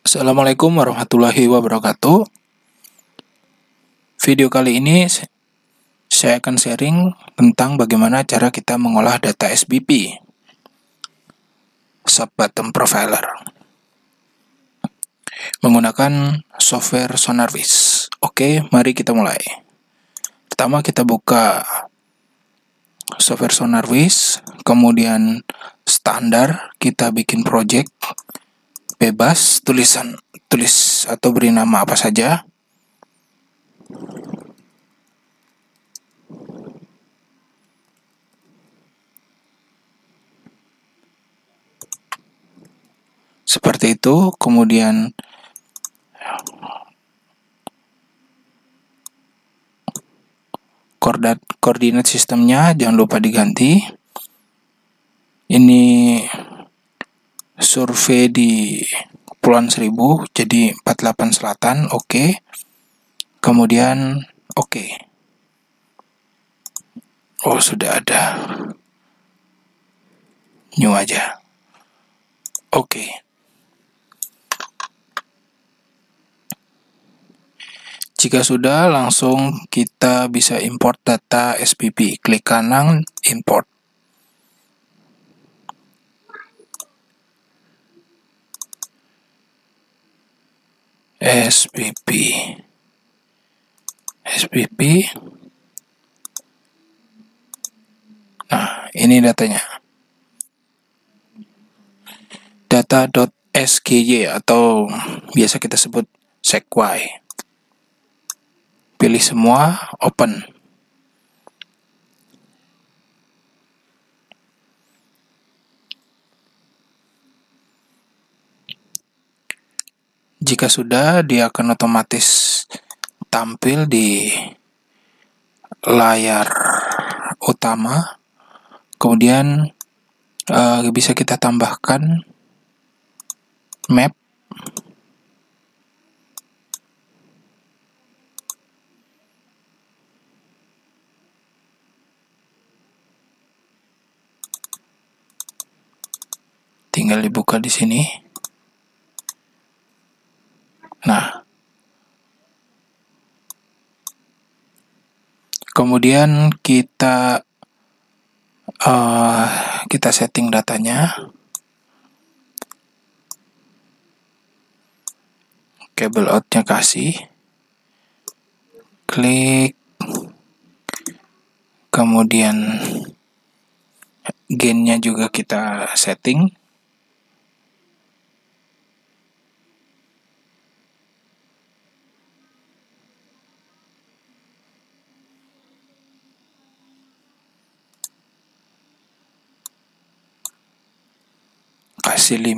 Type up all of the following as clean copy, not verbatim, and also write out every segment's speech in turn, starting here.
Assalamualaikum warahmatullahi wabarakatuh. Video kali ini saya akan sharing tentang bagaimana cara kita mengolah data SBP, Sub Bottom Profiler, menggunakan software SonarWiz. Oke, mari kita mulai. Pertama kita buka software SonarWiz, kemudian standar, kita bikin project bebas, tulis atau beri nama apa saja. Seperti itu, kemudian koordinat sistemnya jangan lupa diganti. Ini survei di Kepulauan Seribu, jadi 48 Selatan, oke. Kemudian oke. Oh, sudah ada. New aja. Oke. Jika sudah, langsung kita bisa import data SBP. Klik kanan, import. SBP. Nah, ini datanya. Data.sgy atau biasa kita sebut sequai. Pilih semua, open. Jika sudah, dia akan otomatis tampil di layar utama. Kemudian bisa kita tambahkan map. Tinggal dibuka di sini. Nah, kemudian kita setting datanya. Kabel outnya kasih. Klik. Kemudian gainnya juga kita setting. Kasih 5,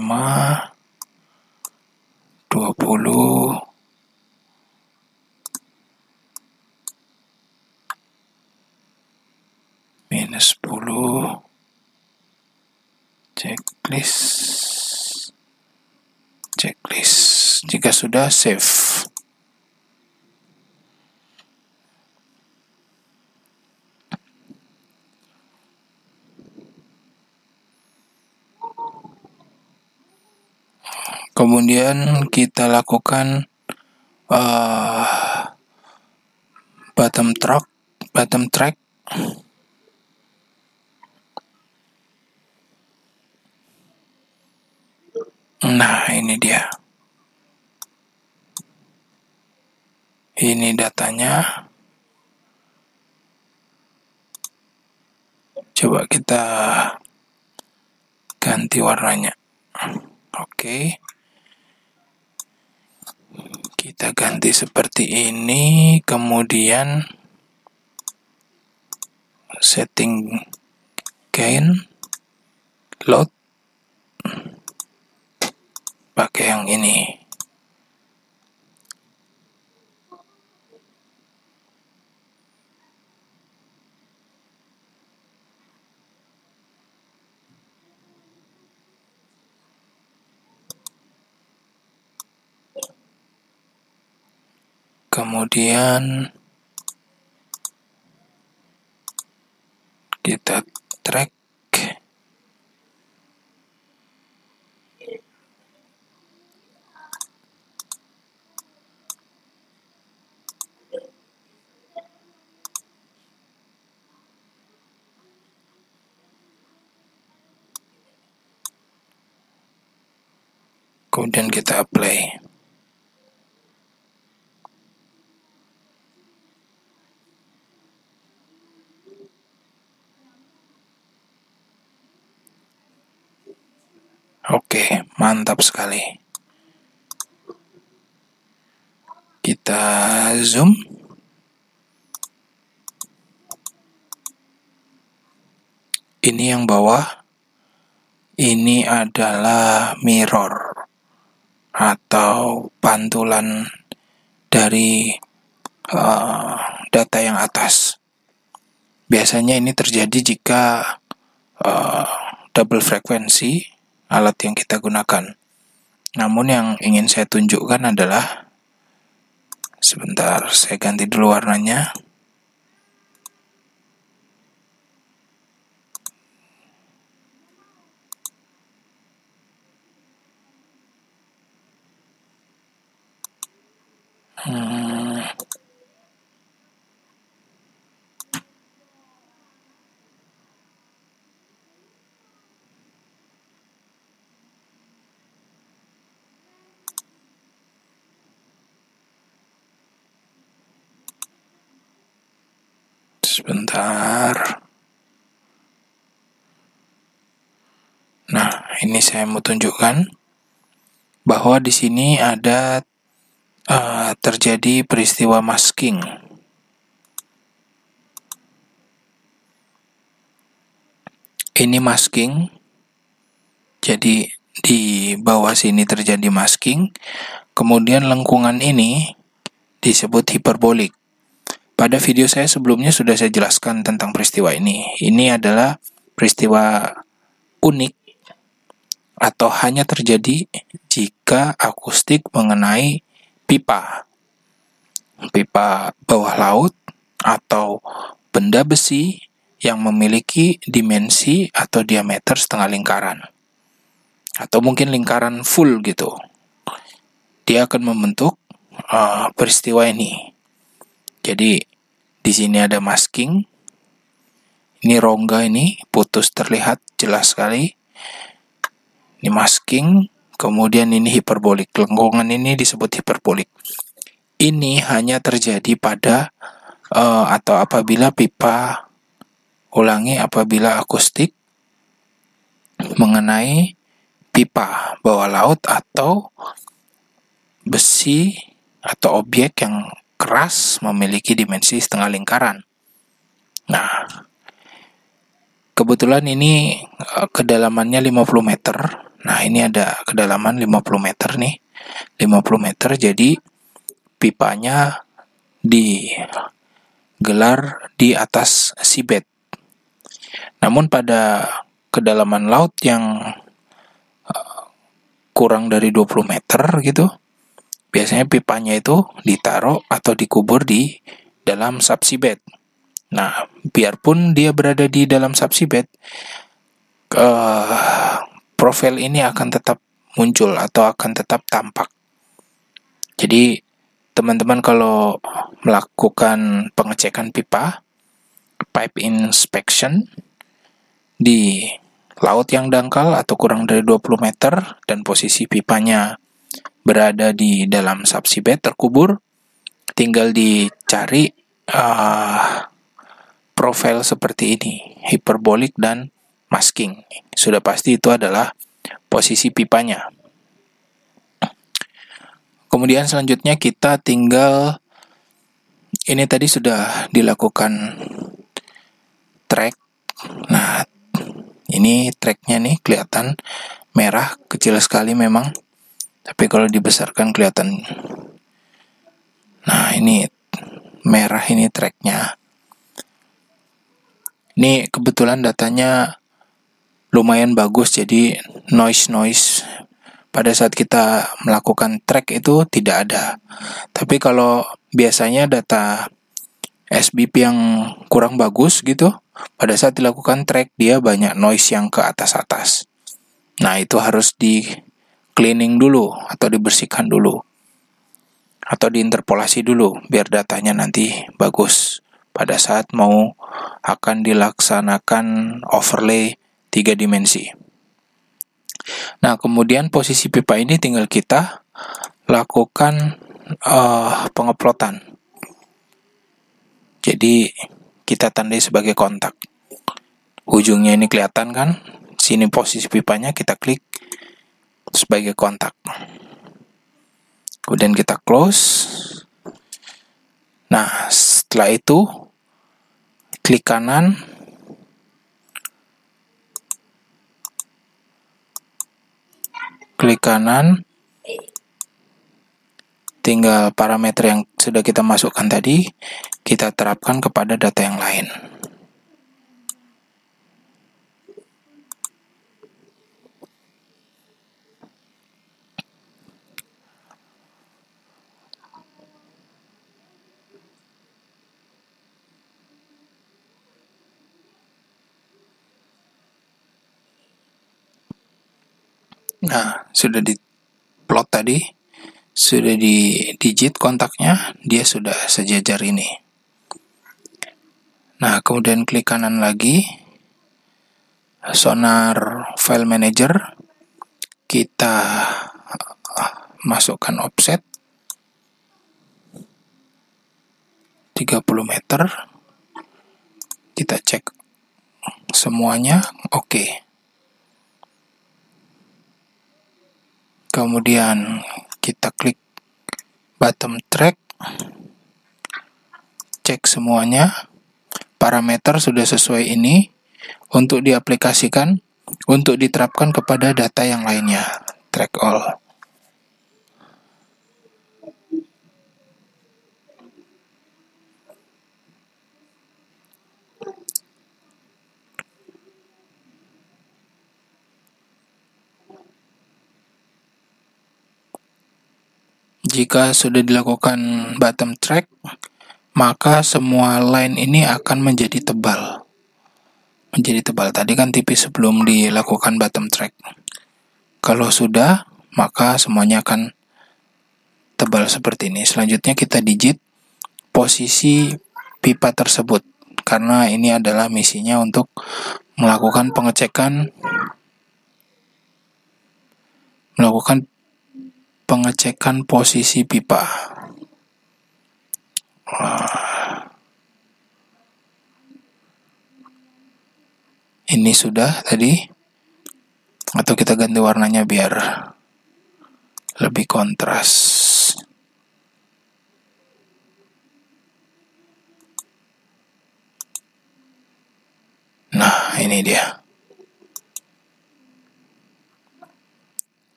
20, minus 10, checklist. Jika sudah, save. Kemudian kita lakukan bottom track. Nah, ini dia. Ini datanya. Coba kita ganti warnanya. Oke. Kita ganti seperti ini, kemudian setting gain, load, pakai yang ini. Kemudian kita track. kemudian kita apply. Oke, mantap sekali. Kita zoom. Ini yang bawah. Ini adalah mirror atau pantulan dari data yang atas. Biasanya ini terjadi jika double frekuensi alat yang kita gunakan. Namun yang ingin saya tunjukkan adalah, sebentar, saya ganti dulu warnanya. Sebentar. Nah, ini saya mau tunjukkan bahwa di sini ada terjadi peristiwa masking. Ini masking. Jadi di bawah sini terjadi masking. Kemudian lengkungan ini disebut hiperbolik. Pada video saya sebelumnya sudah saya jelaskan tentang peristiwa ini. Ini adalah peristiwa unik atau hanya terjadi jika akustik mengenai pipa bawah laut atau benda besi yang memiliki dimensi atau diameter setengah lingkaran atau mungkin lingkaran full gitu. Dia akan membentuk peristiwa ini. Jadi di sini ada masking. Ini rongga ini putus terlihat jelas sekali. Ini masking, kemudian ini hiperbolik. Lengkungan ini disebut hiperbolik. Ini hanya terjadi pada atau apabila apabila akustik mengenai pipa bawah laut atau besi atau objek yang keras memiliki dimensi setengah lingkaran. Nah, kebetulan ini kedalamannya 50 meter. Nah, ini ada kedalaman 50 meter nih. 50 meter, jadi pipanya digelar di atas seabed. Namun pada kedalaman laut yang kurang dari 20 meter gitu, biasanya pipanya itu ditaruh atau dikubur di dalam subseabed. Nah, biarpun dia berada di dalam subseabed, profil ini akan tetap muncul atau akan tetap tampak. Jadi teman-teman kalau melakukan pengecekan pipe inspection di laut yang dangkal atau kurang dari 20 meter dan posisi pipanya berada di dalam subseabed terkubur, tinggal dicari profil seperti ini, hiperbolik dan masking. Sudah pasti itu adalah posisi pipanya. Kemudian selanjutnya kita tinggal, ini tadi sudah dilakukan track. Nah, ini tracknya nih kelihatan merah, kecil sekali memang. Tapi kalau dibesarkan kelihatan. Nah, ini merah, ini tracknya. Ini kebetulan datanya lumayan bagus, jadi noise pada saat kita melakukan track itu tidak ada. Tapi kalau biasanya data SBP yang kurang bagus gitu, pada saat dilakukan track dia banyak noise yang ke atas. Nah, itu harus di cleaning dulu atau dibersihkan dulu atau diinterpolasi dulu biar datanya nanti bagus pada saat mau akan dilaksanakan overlay 3 dimensi. Nah, kemudian posisi pipa ini tinggal kita lakukan pengeplotan. Jadi kita tandai sebagai kontak. Ujungnya ini kelihatan kan? Sini posisi pipanya, kita klik sebagai kontak. Kemudian kita close. Nah, setelah itu klik kanan, tinggal parameter yang sudah kita masukkan tadi, kita terapkan kepada data yang lain. Nah, sudah di plot tadi, sudah di digit kontaknya, dia sudah sejajar ini. Nah, kemudian klik kanan lagi, Sonar File Manager, kita masukkan offset 30 meter, kita cek semuanya oke. Kemudian kita klik bottom track, cek semuanya, parameter sudah sesuai ini untuk diaplikasikan, untuk diterapkan kepada data yang lainnya, track all. Jika sudah dilakukan bottom track, maka semua line ini akan menjadi tebal. Tadi kan tipis sebelum dilakukan bottom track. Kalau sudah, maka semuanya akan tebal seperti ini. Selanjutnya kita digit posisi pipa tersebut, karena ini adalah misinya untuk melakukan pengecekan posisi pipa. Ini sudah tadi, atau kita ganti warnanya biar lebih kontras. Nah, ini dia.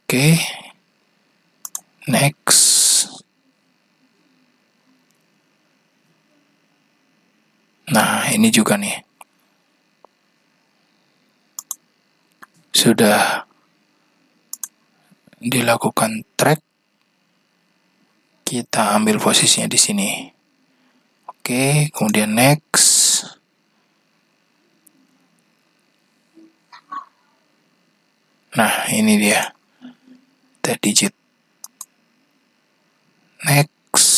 Oke. Next. Nah, ini juga nih. Sudah dilakukan track. Kita ambil posisinya di sini. Oke, kemudian next. Nah, ini dia. Kita digit. Next.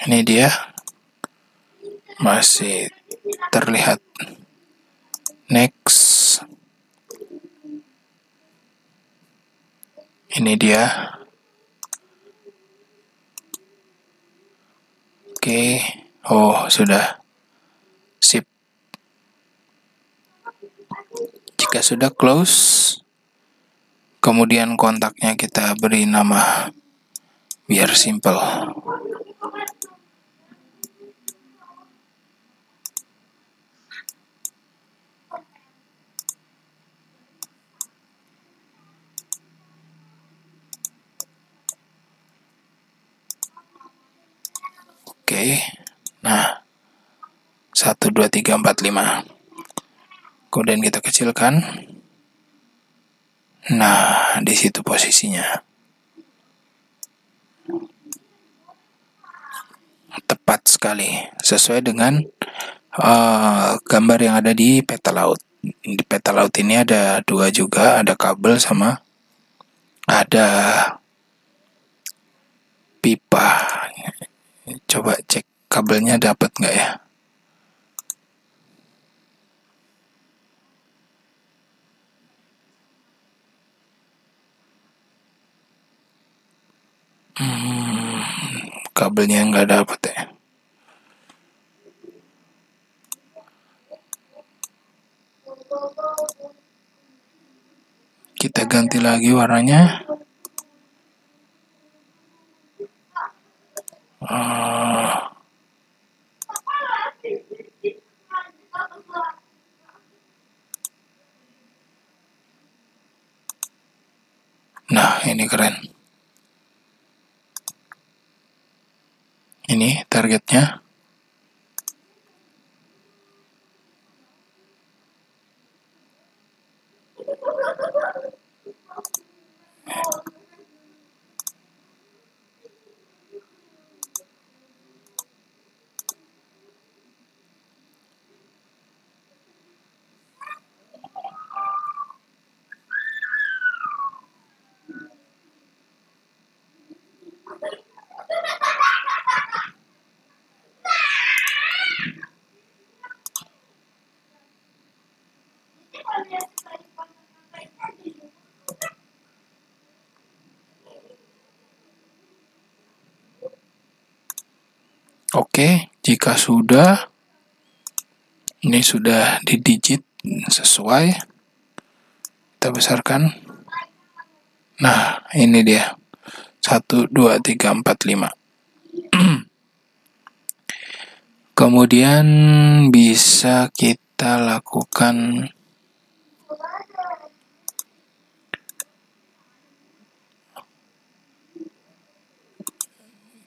Ini dia. Masih terlihat. Next. Ini dia. Oke. Oh, sudah. Sip. Jika sudah close, kemudian kontaknya kita beri nama biar simple. Oke. Nah, 1, 2, 3, 4, 5. Kemudian kita kecilkan. Nah, di situ posisinya. Tepat sekali, sesuai dengan gambar yang ada di peta laut. Di peta laut ini ada 2 juga, ada kabel sama ada pipa. Coba cek kabelnya dapat nggak ya? Kabelnya nggak dapet ya. Kita ganti lagi warnanya. Nah, ini keren. Ini targetnya. Oke, jika sudah, ini sudah didigit sesuai, kita besarkan. Nah, ini dia. 1, 2, 3, 4, 5. Kemudian bisa kita lakukan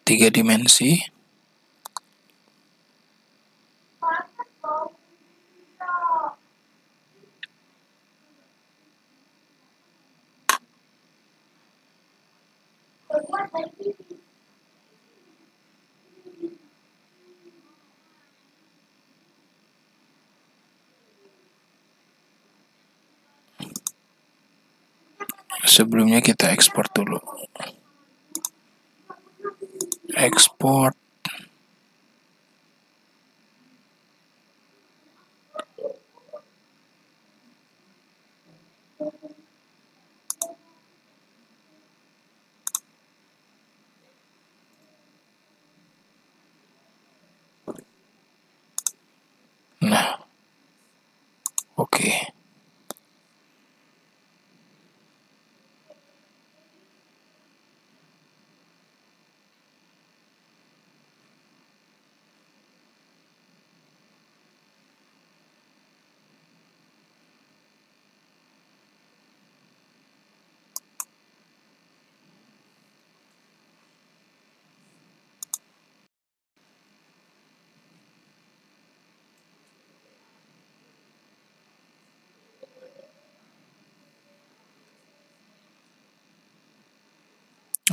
tiga dimensi. Sebelumnya kita ekspor dulu. Ekspor. Nah, oke.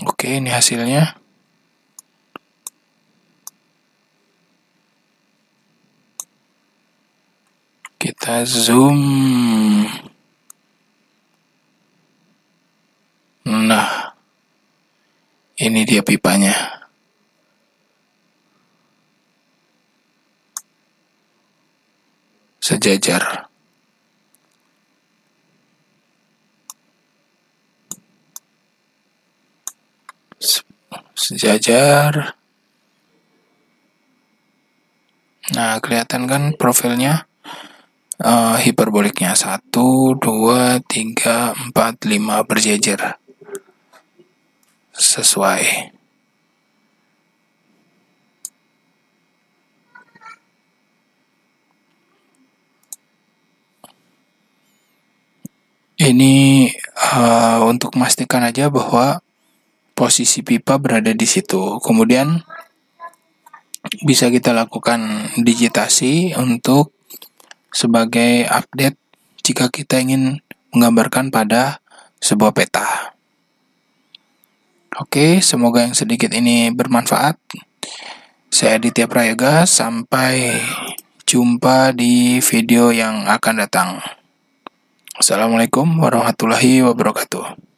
Oke, ini hasilnya. Kita zoom. Nah, ini dia pipanya. Sejajar. Sejajar. Nah, kelihatan kan profilnya, hiperboliknya 1, 2, 3, 4, 5 berjejer. Sesuai. Ini untuk memastikan aja bahwa posisi pipa berada di situ. Kemudian bisa kita lakukan digitasi untuk sebagai update jika kita ingin menggambarkan pada sebuah peta. Oke, semoga yang sedikit ini bermanfaat. Saya Aditya Prayoga, sampai jumpa di video yang akan datang. Assalamualaikum warahmatullahi wabarakatuh.